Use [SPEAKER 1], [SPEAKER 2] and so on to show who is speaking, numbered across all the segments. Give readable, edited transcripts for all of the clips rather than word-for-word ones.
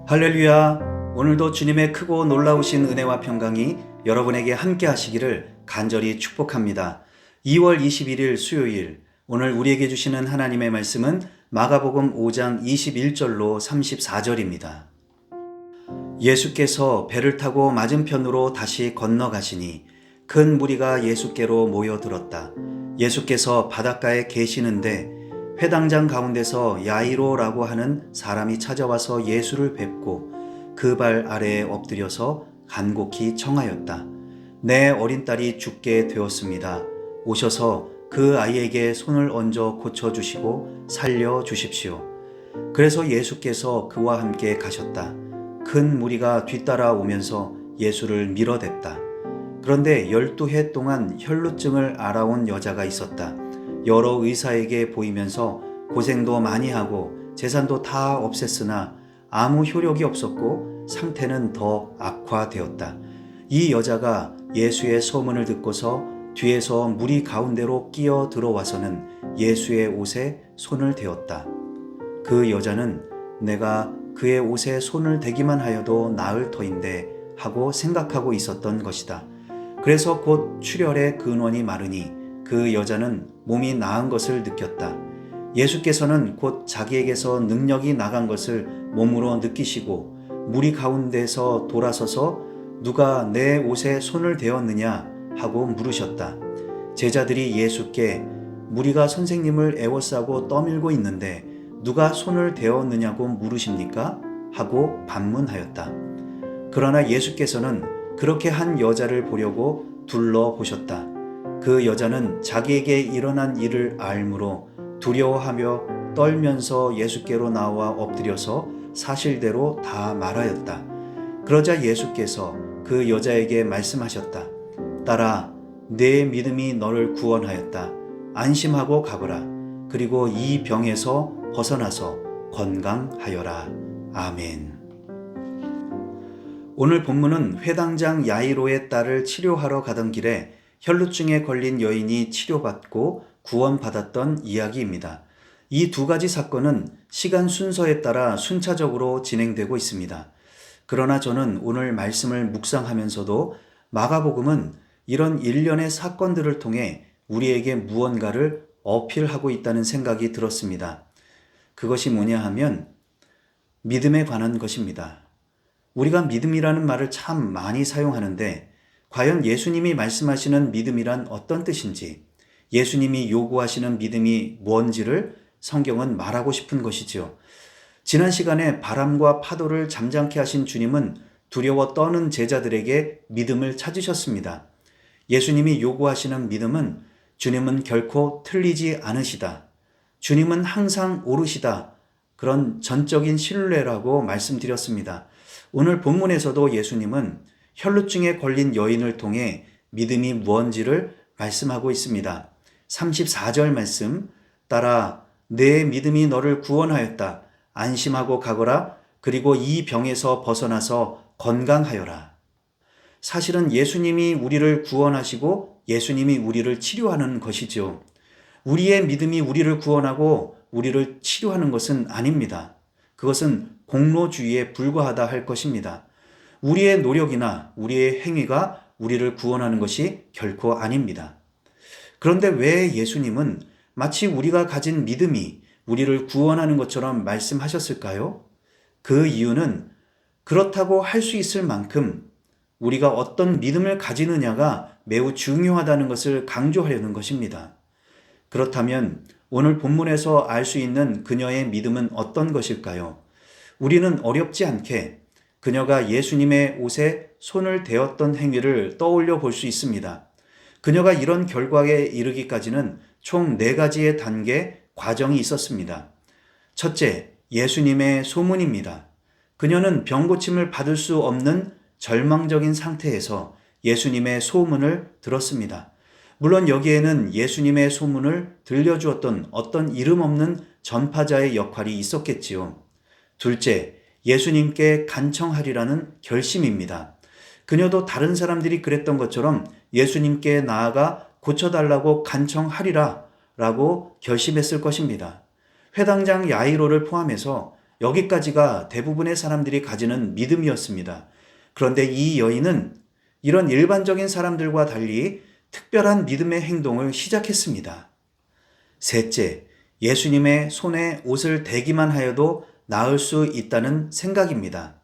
[SPEAKER 1] 할렐루야! 오늘도 주님의 크고 놀라우신 은혜와 평강이 여러분에게 함께 하시기를 간절히 축복합니다. 2월 21일 수요일, 오늘 우리에게 주시는 하나님의 말씀은 마가복음 5장 21절로 34절입니다. 예수께서 배를 타고 맞은편으로 다시 건너가시니 큰 무리가 예수께로 모여들었다. 예수께서 바닷가에 계시는데 회당장 가운데서 야이로라고 하는 사람이 찾아와서 예수를 뵙고 그 발 아래에 엎드려서 간곡히 청하였다. 내 어린 딸이 죽게 되었습니다. 오셔서 그 아이에게 손을 얹어 고쳐주시고 살려주십시오. 그래서 예수께서 그와 함께 가셨다. 큰 무리가 뒤따라 오면서 예수를 밀어댔다. 그런데 12해 동안 혈루증을 앓아온 여자가 있었다. 여러 의사에게 보이면서 고생도 많이 하고 재산도 다 없앴으나 아무 효력이 없었고 상태는 더 악화되었다. 이 여자가 예수의 소문을 듣고서 뒤에서 무리 가운데로 끼어 들어와서는 예수의 옷에 손을 대었다. 그 여자는 내가 그의 옷에 손을 대기만 하여도 나을 터인데 하고 생각하고 있었던 것이다. 그래서 곧 출혈의 근원이 마르니 그 여자는 몸이 나은 것을 느꼈다. 예수께서는 곧 자기에게서 능력이 나간 것을 몸으로 느끼시고 무리 가운데서 돌아서서 누가 내 옷에 손을 대었느냐 하고 물으셨다. 제자들이 예수께 무리가 선생님을 애워싸고 떠밀고 있는데 누가 손을 대었느냐고 물으십니까? 하고 반문하였다. 그러나 예수께서는 그렇게 한 여자를 보려고 둘러보셨다. 그 여자는 자기에게 일어난 일을 알므로 두려워하며 떨면서 예수께로 나와 엎드려서 사실대로 다 말하였다. 그러자 예수께서 그 여자에게 말씀하셨다. 딸아, 내 믿음이 너를 구원하였다. 안심하고 가거라. 그리고 이 병에서 벗어나서 건강하여라. 아멘. 오늘 본문은 회당장 야이로의 딸을 치료하러 가던 길에 혈루증에 걸린 여인이 치료받고 구원받았던 이야기입니다. 이 두 가지 사건은 시간 순서에 따라 순차적으로 진행되고 있습니다. 그러나 저는 오늘 말씀을 묵상하면서도 마가복음은 이런 일련의 사건들을 통해 우리에게 무언가를 어필하고 있다는 생각이 들었습니다. 그것이 뭐냐 하면 믿음에 관한 것입니다. 우리가 믿음이라는 말을 참 많이 사용하는데 과연 예수님이 말씀하시는 믿음이란 어떤 뜻인지, 예수님이 요구하시는 믿음이 뭔지를 성경은 말하고 싶은 것이지요. 지난 시간에 바람과 파도를 잠잠케 하신 주님은 두려워 떠는 제자들에게 믿음을 찾으셨습니다. 예수님이 요구하시는 믿음은 주님은 결코 틀리지 않으시다. 주님은 항상 옳으시다. 그런 전적인 신뢰라고 말씀드렸습니다. 오늘 본문에서도 예수님은 혈루증에 걸린 여인을 통해 믿음이 무언지를 말씀하고 있습니다. 34절 말씀, 따라 내 믿음이 너를 구원하였다. 안심하고 가거라. 그리고 이 병에서 벗어나서 건강하여라. 사실은 예수님이 우리를 구원하시고 예수님이 우리를 치료하는 것이죠. 우리의 믿음이 우리를 구원하고 우리를 치료하는 것은 아닙니다. 그것은 공로주의에 불과하다 할 것입니다. 우리의 노력이나 우리의 행위가 우리를 구원하는 것이 결코 아닙니다. 그런데 왜 예수님은 마치 우리가 가진 믿음이 우리를 구원하는 것처럼 말씀하셨을까요? 그 이유는 그렇다고 할 수 있을 만큼 우리가 어떤 믿음을 가지느냐가 매우 중요하다는 것을 강조하려는 것입니다. 그렇다면 오늘 본문에서 알 수 있는 그녀의 믿음은 어떤 것일까요? 우리는 어렵지 않게 그녀가 예수님의 옷에 손을 대었던 행위를 떠올려 볼 수 있습니다. 그녀가 이런 결과에 이르기까지는 총 4가지의 단계, 과정이 있었습니다. 첫째, 예수님의 소문입니다. 그녀는 병고침을 받을 수 없는 절망적인 상태에서 예수님의 소문을 들었습니다. 물론 여기에는 예수님의 소문을 들려주었던 어떤 이름 없는 전파자의 역할이 있었겠지요. 둘째, 예수님께 간청하리라는 결심입니다. 그녀도 다른 사람들이 그랬던 것처럼 예수님께 나아가 고쳐달라고 간청하리라 라고 결심했을 것입니다. 회당장 야이로를 포함해서 여기까지가 대부분의 사람들이 가지는 믿음이었습니다. 그런데 이 여인은 이런 일반적인 사람들과 달리 특별한 믿음의 행동을 시작했습니다. 셋째, 예수님의 손에 옷을 대기만 하여도 나을 수 있다는 생각입니다.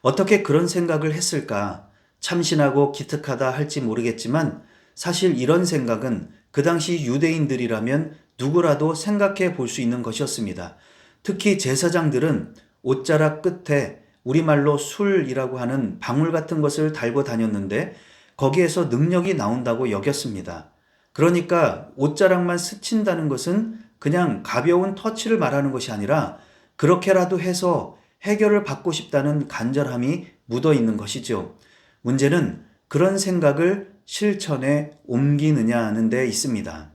[SPEAKER 1] 어떻게 그런 생각을 했을까? 참신하고 기특하다 할지 모르겠지만 사실 이런 생각은 그 당시 유대인들이라면 누구라도 생각해 볼 수 있는 것이었습니다. 특히 제사장들은 옷자락 끝에 우리말로 술이라고 하는 방울 같은 것을 달고 다녔는데 거기에서 능력이 나온다고 여겼습니다. 그러니까 옷자락만 스친다는 것은 그냥 가벼운 터치를 말하는 것이 아니라 그렇게라도 해서 해결을 받고 싶다는 간절함이 묻어 있는 것이죠. 문제는 그런 생각을 실천에 옮기느냐는 데 있습니다.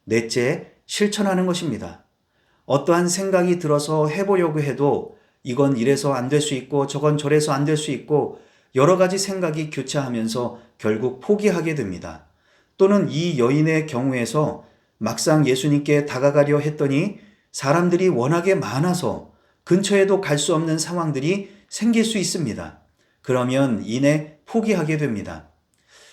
[SPEAKER 1] 넷째, 실천하는 것입니다. 어떠한 생각이 들어서 해보려고 해도 이건 이래서 안 될 수 있고 저건 저래서 안 될 수 있고 여러 가지 생각이 교차하면서 결국 포기하게 됩니다. 또는 이 여인의 경우에서 막상 예수님께 다가가려 했더니 사람들이 워낙에 많아서 근처에도 갈 수 없는 상황들이 생길 수 있습니다. 그러면 이내 포기하게 됩니다.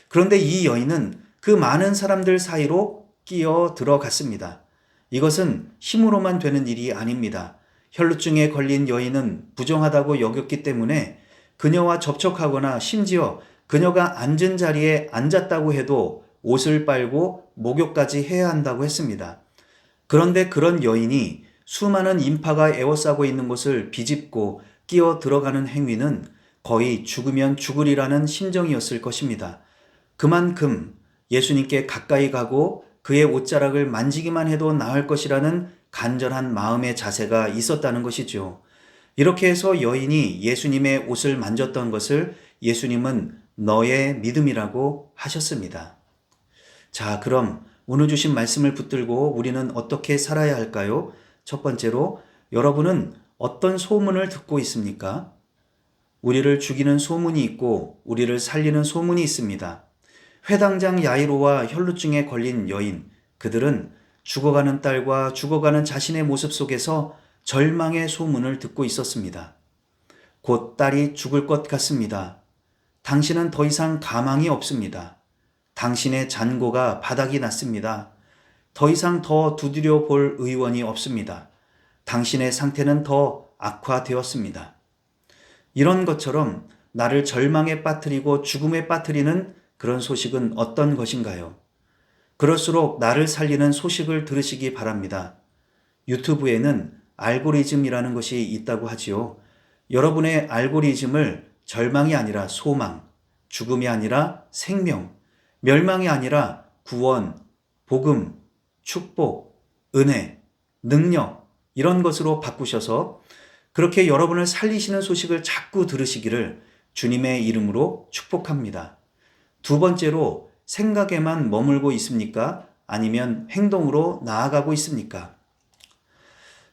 [SPEAKER 1] 그런데 이 여인은 그 많은 사람들 사이로 끼어 들어갔습니다. 이것은 힘으로만 되는 일이 아닙니다. 혈루증에 걸린 여인은 부정하다고 여겼기 때문에 그녀와 접촉하거나 심지어 그녀가 앉은 자리에 앉았다고 해도 옷을 빨고 목욕까지 해야 한다고 했습니다. 그런데 그런 여인이 수많은 인파가 에워싸고 있는 곳을 비집고 끼어 들어가는 행위는 거의 죽으면 죽으리라는 심정이었을 것입니다. 그만큼 예수님께 가까이 가고 그의 옷자락을 만지기만 해도 나을 것이라는 간절한 마음의 자세가 있었다는 것이죠. 이렇게 해서 여인이 예수님의 옷을 만졌던 것을 예수님은 너의 믿음이라고 하셨습니다. 자, 그럼 오늘 주신 말씀을 붙들고 우리는 어떻게 살아야 할까요? 첫 번째로, 여러분은 어떤 소문을 듣고 있습니까? 우리를 죽이는 소문이 있고 우리를 살리는 소문이 있습니다. 회당장 야이로와 혈루증에 걸린 여인, 그들은 죽어가는 딸과 죽어가는 자신의 모습 속에서 절망의 소문을 듣고 있었습니다. 곧 딸이 죽을 것 같습니다. 당신은 더 이상 가망이 없습니다. 당신의 잔고가 바닥이 났습니다. 더 이상 더 두드려 볼 의원이 없습니다. 당신의 상태는 더 악화되었습니다. 이런 것처럼 나를 절망에 빠뜨리고 죽음에 빠뜨리는 그런 소식은 어떤 것인가요? 그럴수록 나를 살리는 소식을 들으시기 바랍니다. 유튜브에는 알고리즘이라는 것이 있다고 하지요. 여러분의 알고리즘을 절망이 아니라 소망, 죽음이 아니라 생명, 멸망이 아니라 구원, 복음, 축복, 은혜, 능력 이런 것으로 바꾸셔서 그렇게 여러분을 살리시는 소식을 자꾸 들으시기를 주님의 이름으로 축복합니다. 두 번째로 생각에만 머물고 있습니까? 아니면 행동으로 나아가고 있습니까?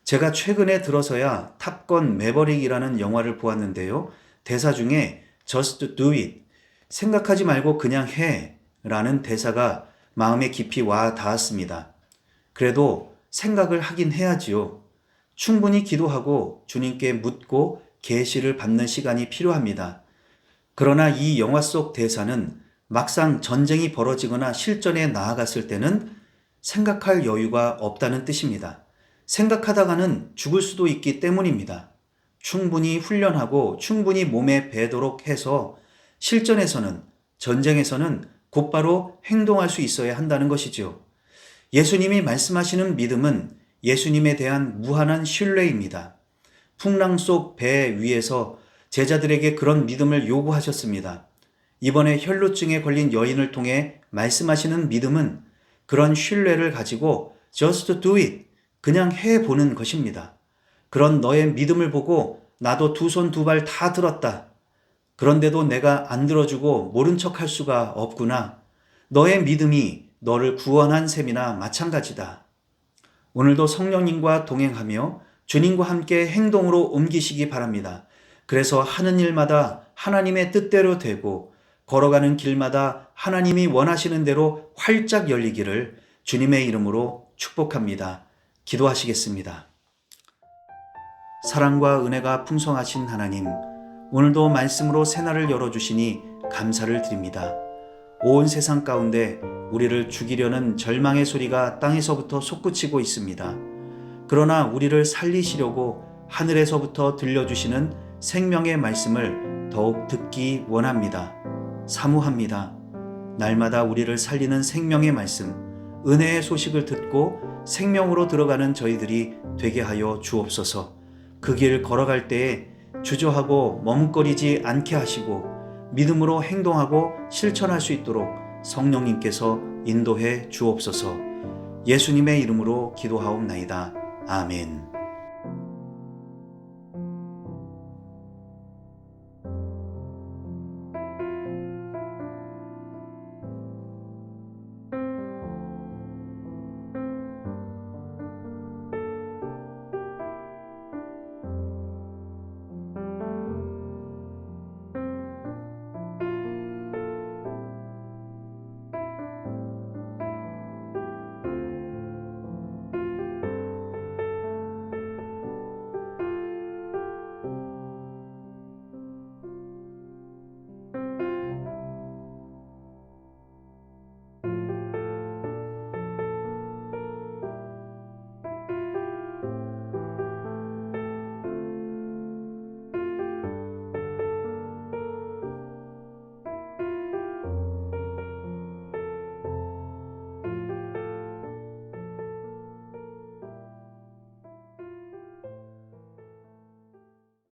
[SPEAKER 1] 제가 최근에 들어서야 탑건 매버릭이라는 영화를 보았는데요. 대사 중에 Just do it, 생각하지 말고 그냥 해 라는 대사가 마음에 깊이 와 닿았습니다. 그래도 생각을 하긴 해야지요. 충분히 기도하고 주님께 묻고 계시를 받는 시간이 필요합니다. 그러나 이 영화 속 대사는 막상 전쟁이 벌어지거나 실전에 나아갔을 때는 생각할 여유가 없다는 뜻입니다. 생각하다가는 죽을 수도 있기 때문입니다. 충분히 훈련하고 충분히 몸에 배도록 해서 실전에서는, 전쟁에서는 곧바로 행동할 수 있어야 한다는 것이죠. 예수님이 말씀하시는 믿음은 예수님에 대한 무한한 신뢰입니다. 풍랑 속 배 위에서 제자들에게 그런 믿음을 요구하셨습니다. 이번에 혈루증에 걸린 여인을 통해 말씀하시는 믿음은 그런 신뢰를 가지고 just do it, 그냥 해보는 것입니다. 그런 너의 믿음을 보고 나도 두 손 두 발 다 들었다. 그런데도 내가 안 들어주고 모른 척 할 수가 없구나. 너의 믿음이 너를 구원한 셈이나 마찬가지다. 오늘도 성령님과 동행하며 주님과 함께 행동으로 옮기시기 바랍니다. 그래서 하는 일마다 하나님의 뜻대로 되고 걸어가는 길마다 하나님이 원하시는 대로 활짝 열리기를 주님의 이름으로 축복합니다. 기도하시겠습니다. 사랑과 은혜가 풍성하신 하나님, 오늘도 말씀으로 새날을 열어주시니 감사를 드립니다. 온 세상 가운데 우리를 죽이려는 절망의 소리가 땅에서부터 솟구치고 있습니다. 그러나 우리를 살리시려고 하늘에서부터 들려주시는 생명의 말씀을 더욱 듣기 원합니다. 사모합니다. 날마다 우리를 살리는 생명의 말씀, 은혜의 소식을 듣고 생명으로 들어가는 저희들이 되게 하여 주옵소서. 그 길 걸어갈 때에 주저하고 머뭇거리지 않게 하시고 믿음으로 행동하고 실천할 수 있도록 성령님께서 인도해 주옵소서. 예수님의 이름으로 기도하옵나이다. 아멘.